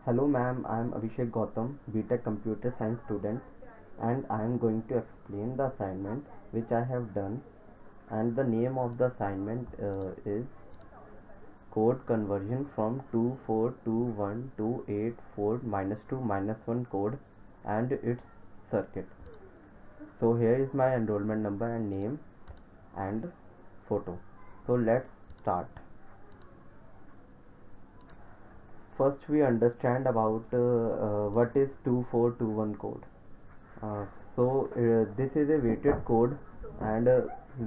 Hello ma'am, I am Abhishek Gautam, BTech Computer Science student, and I am going to explain the assignment which I have done. And the name of the assignment is code conversion from 2421 to 84 minus 2 minus 1 code and its circuit. So here is my enrollment number and name and photo. So let's start. First we understand about what is 2421 code. Uh, this is a weighted code, and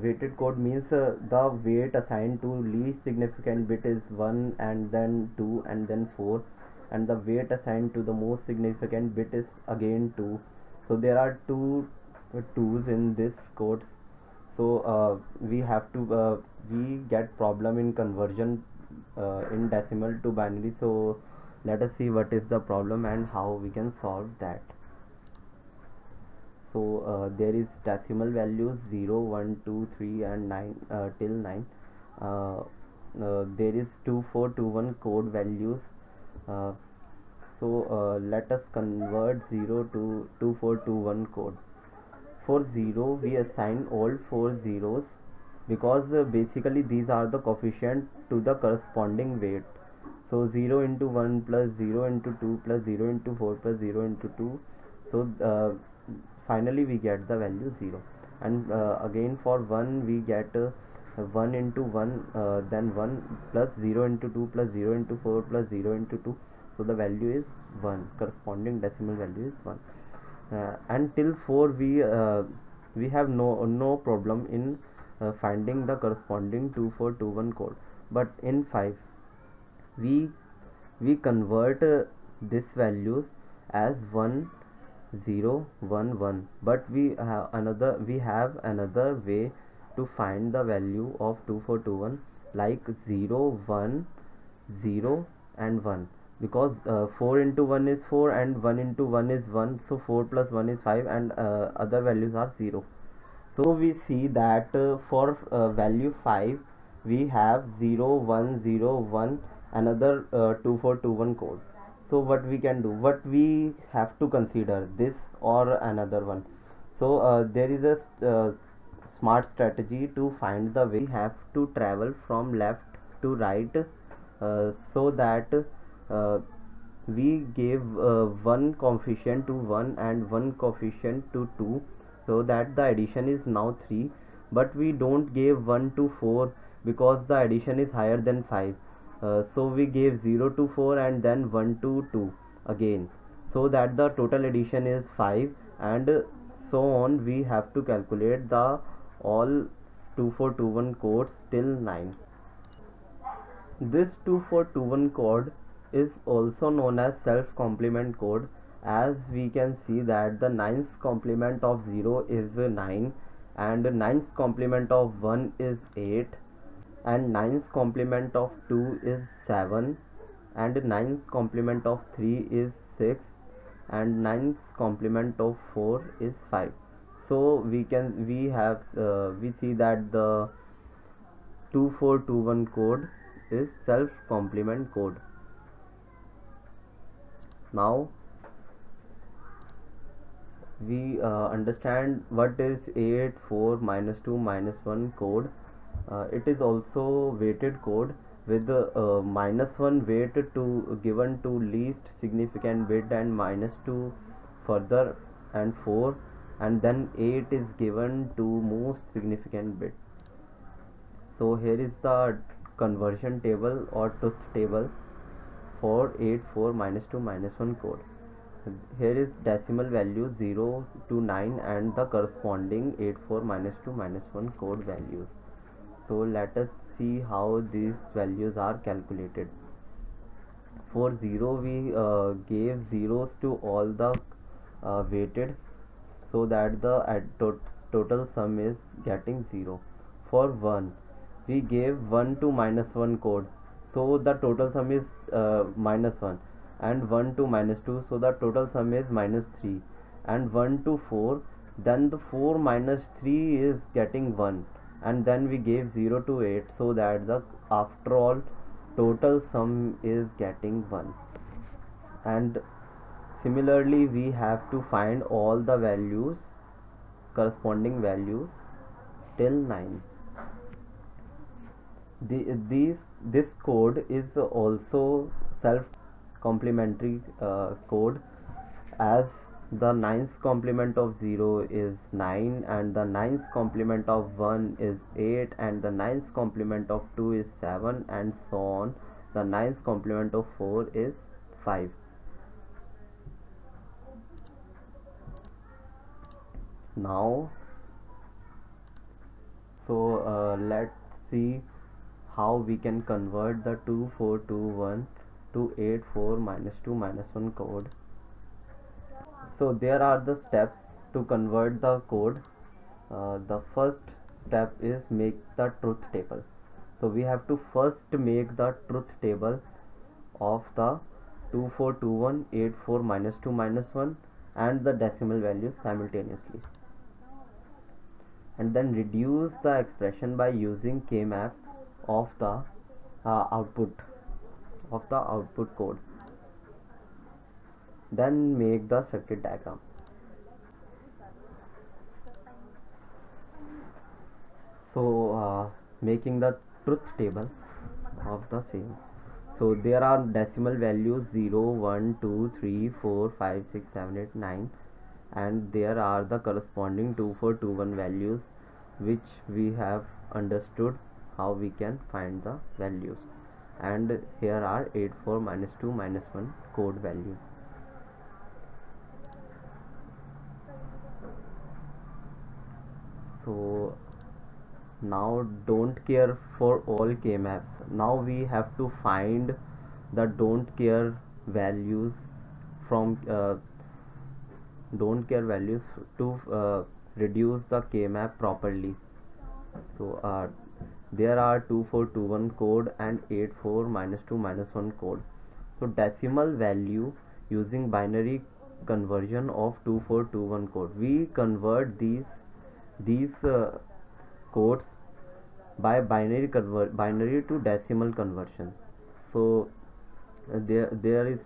weighted code means the weight assigned to least significant bit is 1, and then 2, and then 4, and the weight assigned to the most significant bit is again 2. So there are two 2's in this code. So we get problem in conversion in decimal to binary. So let us see what is the problem and how we can solve that. So there is decimal values 0 1 2 3 and 9 till 9. There is 2421 code values. uh, Let us convert 0 to 2421 code. For 0 we assign all 4 zeros, because basically these are the coefficient to the corresponding weight. So 0 into 1 plus 0 into 2 plus 0 into 4 plus 0 into 2. So finally we get the value 0. And again for 1 we get 1 into 1, then 1 plus 0 into 2 plus 0 into 4 plus 0 into 2. So the value is 1, corresponding decimal value is 1. Until 4 we have no problem in finding the corresponding 2421 code. But in 5 we convert this values as 1 0 1 1, but we have another way to find the value of 2421, like 0 1 0 and 1, because 4 into 1 is 4 and 1 into 1 is 1, so 4 plus 1 is 5, and other values are 0. So we see that for value 5 we have 0 1 0 1, another 2421 code. So what we can do, what we have to consider, this or another one. So there is a smart strategy to find the way. We have to travel from left to right, so that we gave one coefficient to 1 and one coefficient to 2, so that the addition is now 3. But we don't give 1 to 4 because the addition is higher than 5. So we gave 0 to 4 and then 1 to 2 again, so that the total addition is 5, and so on. We have to calculate the all 2421 codes till 9. This 2421 code is also known as self complement code, as we can see that the ninth complement of 0 is 9, and ninth complement of 1 is 8, and ninth complement of 2 is 7, and ninth complement of 3 is 6, and ninth complement of 4 is 5. So we see that the 2421 code is self complement code. Now we understand what is 8 4 minus 2 minus 1 code. It is also weighted code with minus 1 weight to given to least significant bit, and minus 2 further, and 4, and then 8 is given to most significant bit. So here is the conversion table or truth table for 8 4 minus 2 minus 1 code. Here is decimal value 0 to 9 and the corresponding 8 4 minus 2 minus 1 code values. So let us see how these values are calculated. For 0 we gave zeros to all the weighted, so that the total sum is getting 0. For 1 we gave 1 to minus 1 code, so the total sum is minus 1, and 1 to minus 2, so the total sum is minus 3, and 1 to 4, then the 4 minus 3 is getting 1, and then we gave 0 to 8, so that the after all total sum is getting 1. and similarly we have to find all the values, corresponding values till 9. This code is also self complementary code, as the ninth complement of 0 is 9, and the ninth complement of 1 is 8, and the ninth complement of 2 is 7, and so on. The ninth complement of 4 is 5. Now, let's see how we can convert the 2421 to 84 minus 2 minus 1 code. So there are the steps to convert the code. The first step is make the truth table. So we have to first make the truth table of the 2421, 84 minus 2 minus 1 and the decimal values simultaneously, and then reduce the expression by using kmap of the output code. Then make the circuit diagram. So making the truth table of the same. So there are decimal values 0, 1, 2, 3, 4, 5, 6, 7, 8, 9, and there are the corresponding 2421 values, which we have understood how we can find the values, and here are 84 minus 2 minus 1 code values. So now don't care for all k-maps. Now we have to find the don't care values from don't care values to reduce the k-map properly. So there are 2421 code and 84 minus 2 minus 1 code. So decimal value using binary conversion of 2421 code, we convert these codes by binary to decimal conversion. So there is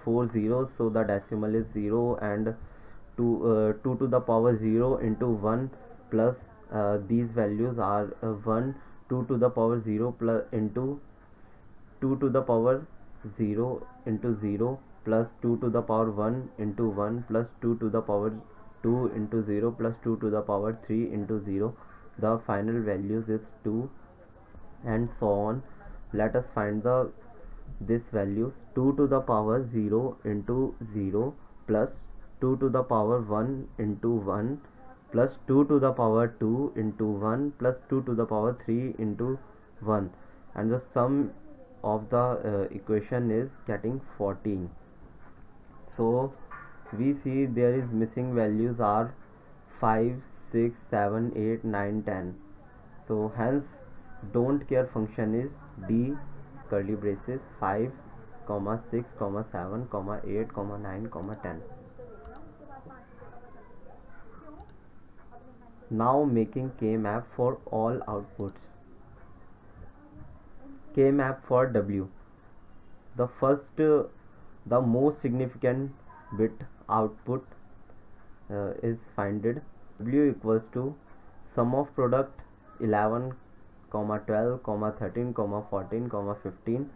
4 zeros, so the decimal is 0, and 2 to the power 0 into 1 plus these values are 1, 2 to the power 0 plus into 2 to the power 0 into 0 plus 2 to the power 1 into 1 plus 2 to the power 2 into 0 plus 2 to the power 3 into 0. The final values is 2, and so on. Let us find this values. 2 to the power 0 into 0 plus 2 to the power 1 into 1 plus 2 to the power 2 into 1 plus 2 to the power 3 into 1, and the sum of the equation is getting 14. So we see there is missing values are 5, 6, 7, 8, 9, 10. So hence don't care function is d curly braces 5, 6, 7, 8, 9, 10. Now making k-map for all outputs. K-map for W. The first, the most significant bit output is finded. W equals to sum of product 11, 12, 13, 14, 15.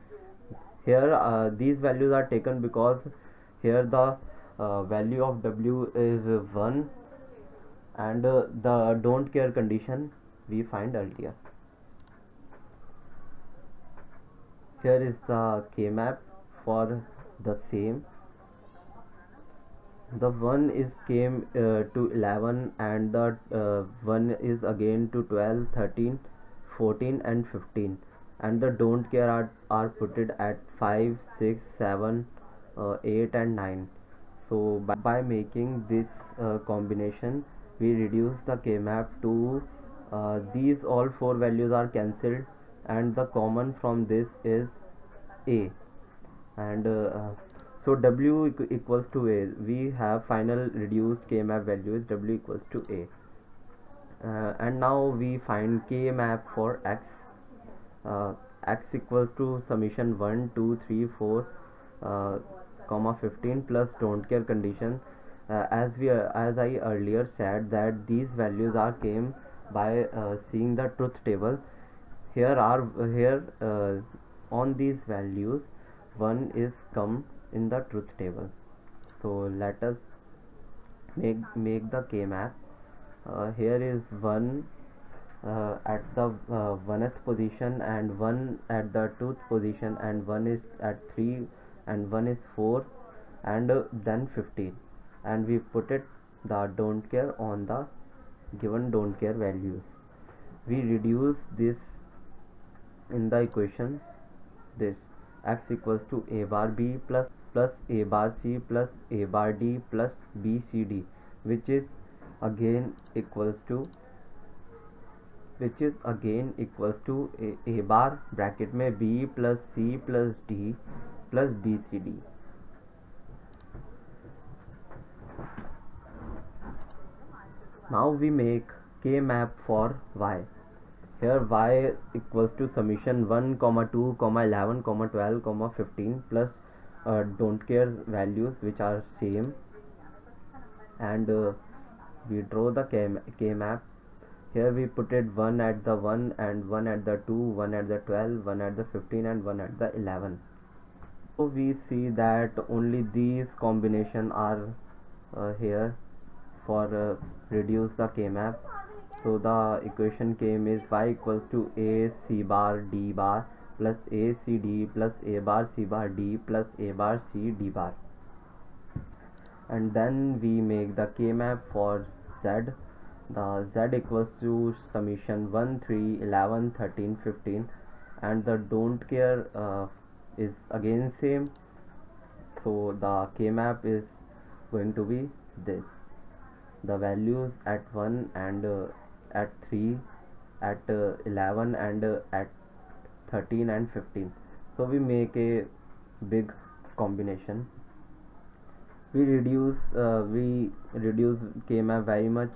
Here these values are taken because here the value of W is 1, and the don't care condition we find earlier. Here is the k-map for the same. The 1 is came to 11, and the 1 is again to 12, 13, 14 and 15, and the don't care are put it at 5, 6, 7, 8 and 9. So by making this combination, we reduce the k-map to these all four values are cancelled, and the common from this is a, and so W equals to a. We have final reduced k-map value is W equals to a, and now we find k-map for x. X equals to summation 1, 2, 3, 4 comma 15 plus don't care condition. As I earlier said that these values are came by seeing the truth table. Here on these values one is come in the truth table. So let us make the k map. Here is one at the 1th position, and one at the 2th position, and one is at 3, and one is 4, and then 15, and we put it the don't care on the given don't care values. We reduce this in the equation, this x equals to a bar b plus a bar c plus a bar d plus b c d, which is again equals to a bar bracket में b plus c plus d plus b c d. Now we make k map for y. Here y equals to summation 1 comma 2 comma 11 comma 12 comma 15 plus don't care values which are same, and we draw the k map. Here we put it 1 at the 1, and 1 at the 2, 1 at the 12, 1 at the 15, and 1 at the 11. So we see that only these combination are here for reduce the k map. So the equation came is y equals to a c bar d bar plus a c d plus a bar c bar d plus a bar c d bar. And then we make the k map for z. The z equals to summation 1 3 11 13 15, and the don't care is again same. So the k map is going to be this. The values at 1 and at 3, at 11, and at 13 and 15. So we make a big combination. We reduce k map very much,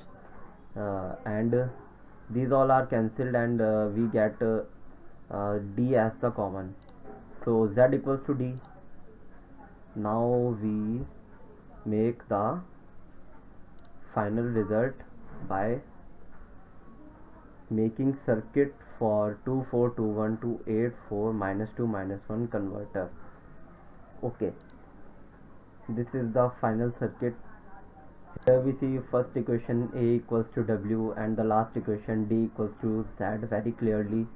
and these all are cancelled, and we get d as the common. So z equals to d. Now we make the final result by making circuit for 2421 to 84 minus 2 minus 1 converter. Okay, this is the final circuit. Here we see first equation a equals to w, and the last equation d equals to z very clearly.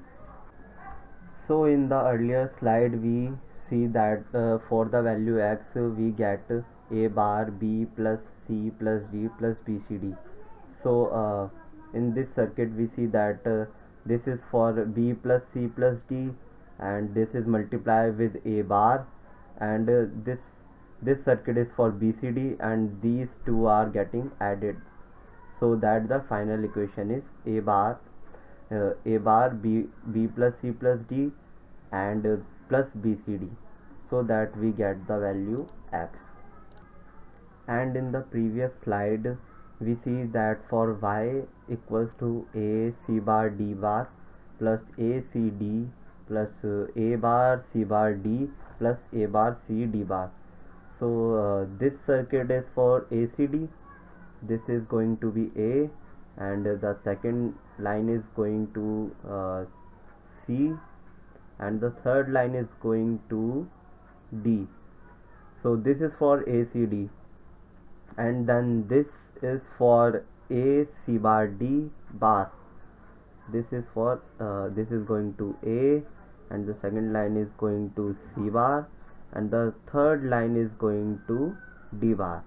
So in the earlier slide we see that for the value x we get a bar b plus c plus d plus b c d. So in this circuit we see that this is for b plus c plus d, and this is multiplied with a bar, and this circuit is for bcd, and these two are getting added, so that the final equation is a bar b plus c plus d and plus bcd, so that we get the value x. And in the previous slide we see that for y equals to a c bar d bar plus a c d plus a bar c bar d plus a bar c d bar. So this circuit is for ACD. This is going to be A, and the second line is going to C, and the third line is going to D. So this is for ACD, and then this is for A C bar D bar. This is for this is going to A, and the second line is going to C bar, and the third line is going to D bar.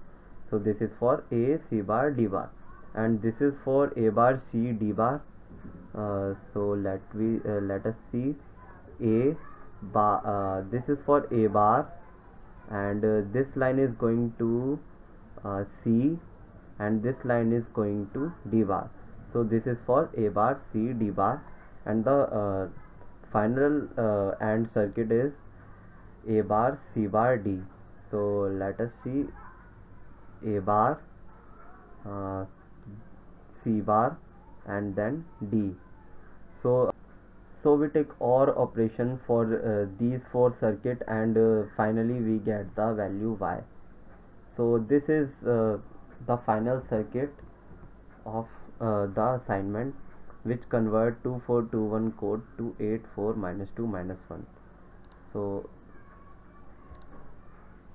So this is for A C bar D bar, and this is for A bar C D bar. So let us see A bar. This is for A bar, and this line is going to C, and this line is going to D bar. So this is for A bar C D bar, and the final AND circuit is A bar C bar D. So let us see A bar C bar and then D. So So we take OR operation for these four circuit, and finally we get the value y. So this is the final circuit of the assignment, which convert 2421 code to 84 minus 2 minus 1. So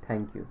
thank you.